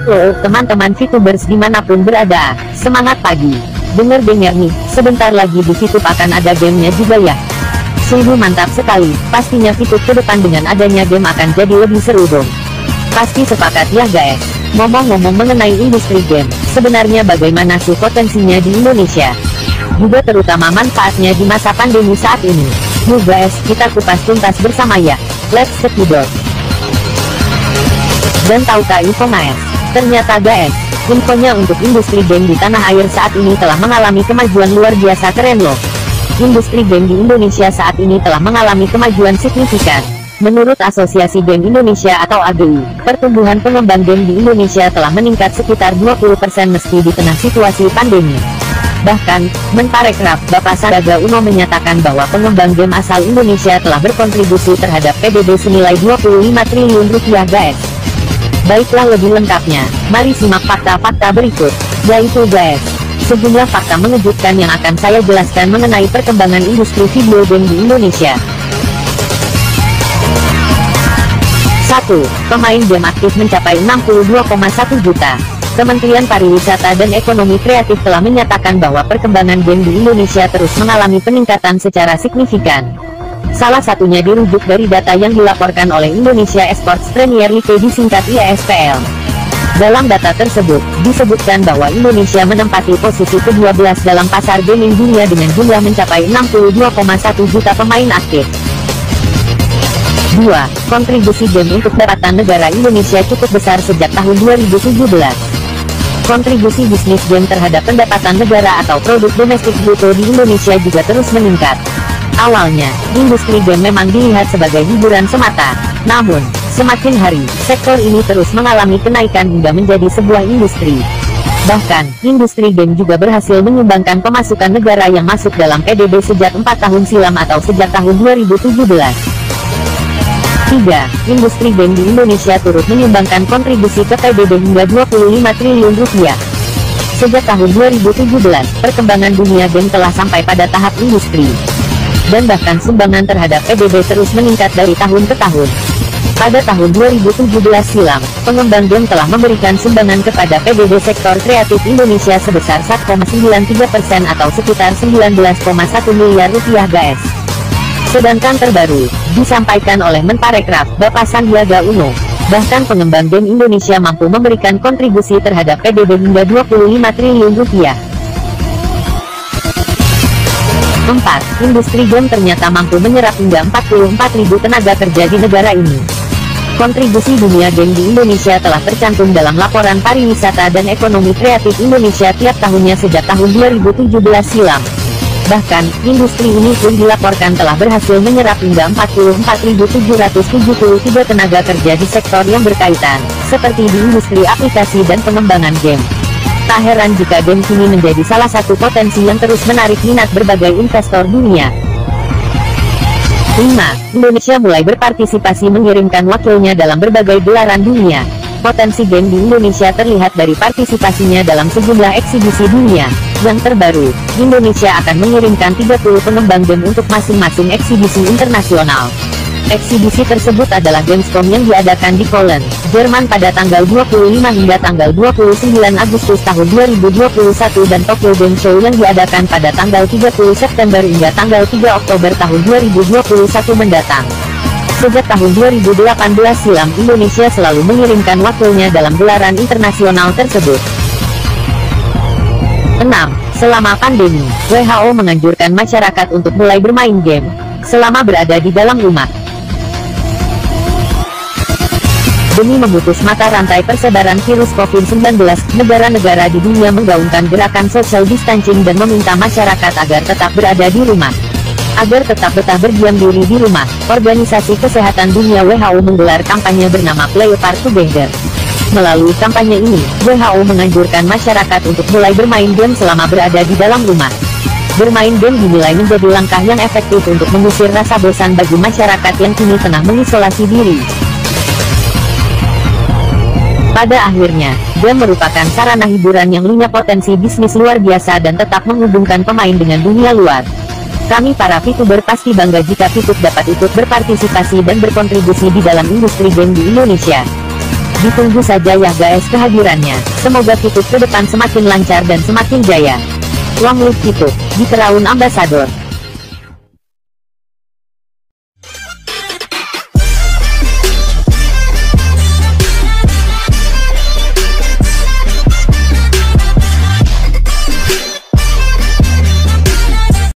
Oh, teman-teman VTubers dimanapun berada, semangat pagi. Dengar-dengar nih, sebentar lagi di VTube akan ada gamenya juga ya. Sungguh mantap sekali, pastinya VTube ke depan dengan adanya game akan jadi lebih seru dong. Pasti sepakat ya guys. Ngomong-ngomong mengenai industri game, sebenarnya bagaimana sih potensinya di Indonesia? Juga terutama manfaatnya di masa pandemi saat ini. Yuk guys, kita kupas tuntas bersama ya. Let's cekidot. Dan tahukah info guys? Ternyata guys, infonya untuk industri game di tanah air saat ini telah mengalami kemajuan luar biasa keren loh. Industri game di Indonesia saat ini telah mengalami kemajuan signifikan. Menurut Asosiasi Game Indonesia atau AGI, pertumbuhan pengembang game di Indonesia telah meningkat sekitar 20% meski di tengah situasi pandemi. Bahkan, Menparekraf Bapak Sandiaga Uno menyatakan bahwa pengembang game asal Indonesia telah berkontribusi terhadap PDB senilai 25 triliun rupiah guys. Baiklah lebih lengkapnya, mari simak fakta-fakta berikut, yaitu guys, sejumlah fakta mengejutkan yang akan saya jelaskan mengenai perkembangan industri video game di Indonesia. 1. Pemain game aktif mencapai 62,1 juta. Kementerian Pariwisata dan Ekonomi Kreatif telah menyatakan bahwa perkembangan game di Indonesia terus mengalami peningkatan secara signifikan. Salah satunya dirujuk dari data yang dilaporkan oleh Indonesia Esports Premier League disingkat IESPL. Dalam data tersebut, disebutkan bahwa Indonesia menempati posisi ke-12 dalam pasar gaming dunia dengan jumlah mencapai 62,1 juta pemain aktif. 2. Kontribusi game untuk pendapatan negara Indonesia cukup besar sejak tahun 2017. Kontribusi bisnis game terhadap pendapatan negara atau produk domestik bruto di Indonesia juga terus meningkat. Awalnya, industri game memang dilihat sebagai hiburan semata. Namun, semakin hari, sektor ini terus mengalami kenaikan hingga menjadi sebuah industri. Bahkan, industri game juga berhasil menyumbangkan pemasukan negara yang masuk dalam PDB sejak 4 tahun silam atau sejak tahun 2017. 3. Industri game di Indonesia turut menyumbangkan kontribusi ke PDB hingga 25 triliun rupiah. Sejak tahun 2017, perkembangan dunia game telah sampai pada tahap industri. Dan bahkan sumbangan terhadap PDB terus meningkat dari tahun ke tahun. Pada tahun 2017 silam, pengembang game telah memberikan sumbangan kepada PDB sektor kreatif Indonesia sebesar 1,93% atau sekitar 19,1 miliar rupiah guys. Sedangkan terbaru, disampaikan oleh Menparekraf Bapak Sandiaga Uno, bahkan pengembang game Indonesia mampu memberikan kontribusi terhadap PDB hingga 25 triliun rupiah. 4. Industri game ternyata mampu menyerap hingga 44.000 tenaga kerja di negara ini. Kontribusi dunia game di Indonesia telah tercantum dalam laporan pariwisata dan ekonomi kreatif Indonesia tiap tahunnya sejak tahun 2017 silam. Bahkan, industri ini pun dilaporkan telah berhasil menyerap hingga 44.773 tenaga kerja di sektor yang berkaitan, seperti di industri aplikasi dan pengembangan game. Tak heran jika game kini menjadi salah satu potensi yang terus menarik minat berbagai investor dunia. 5. Indonesia mulai berpartisipasi mengirimkan wakilnya dalam berbagai gelaran dunia. Potensi game di Indonesia terlihat dari partisipasinya dalam sejumlah eksibisi dunia. Yang terbaru, Indonesia akan mengirimkan 30 pengembang game untuk masing-masing eksibisi internasional. Eksibisi tersebut adalah Gamescom yang diadakan di Cologne, Jerman pada tanggal 25 hingga tanggal 29 Agustus tahun 2021 dan Tokyo Game Show yang diadakan pada tanggal 30 September hingga tanggal 3 Oktober tahun 2021 mendatang. Sejak tahun 2018 silam, Indonesia selalu mengirimkan wakilnya dalam gelaran internasional tersebut. 6. Selama pandemi, WHO menganjurkan masyarakat untuk mulai bermain game selama berada di dalam rumah. Demi memutus mata rantai persebaran virus COVID-19, negara-negara di dunia menggaungkan gerakan social distancing dan meminta masyarakat agar tetap berada di rumah. Agar tetap betah berdiam diri di rumah, Organisasi Kesehatan Dunia WHO menggelar kampanye bernama Play Apart Together. Melalui kampanye ini, WHO menganjurkan masyarakat untuk mulai bermain game selama berada di dalam rumah. Bermain game dinilai menjadi langkah yang efektif untuk mengusir rasa bosan bagi masyarakat yang kini tengah mengisolasi diri. Pada akhirnya, game merupakan sarana hiburan yang punya potensi bisnis luar biasa dan tetap menghubungkan pemain dengan dunia luar. Kami para VTuber pasti bangga jika VTube dapat ikut berpartisipasi dan berkontribusi di dalam industri game di Indonesia. Ditunggu saja ya guys kehadirannya. Semoga Kitut ke depan semakin lancar dan semakin jaya. Long live Kitut, di Crown Ambassador.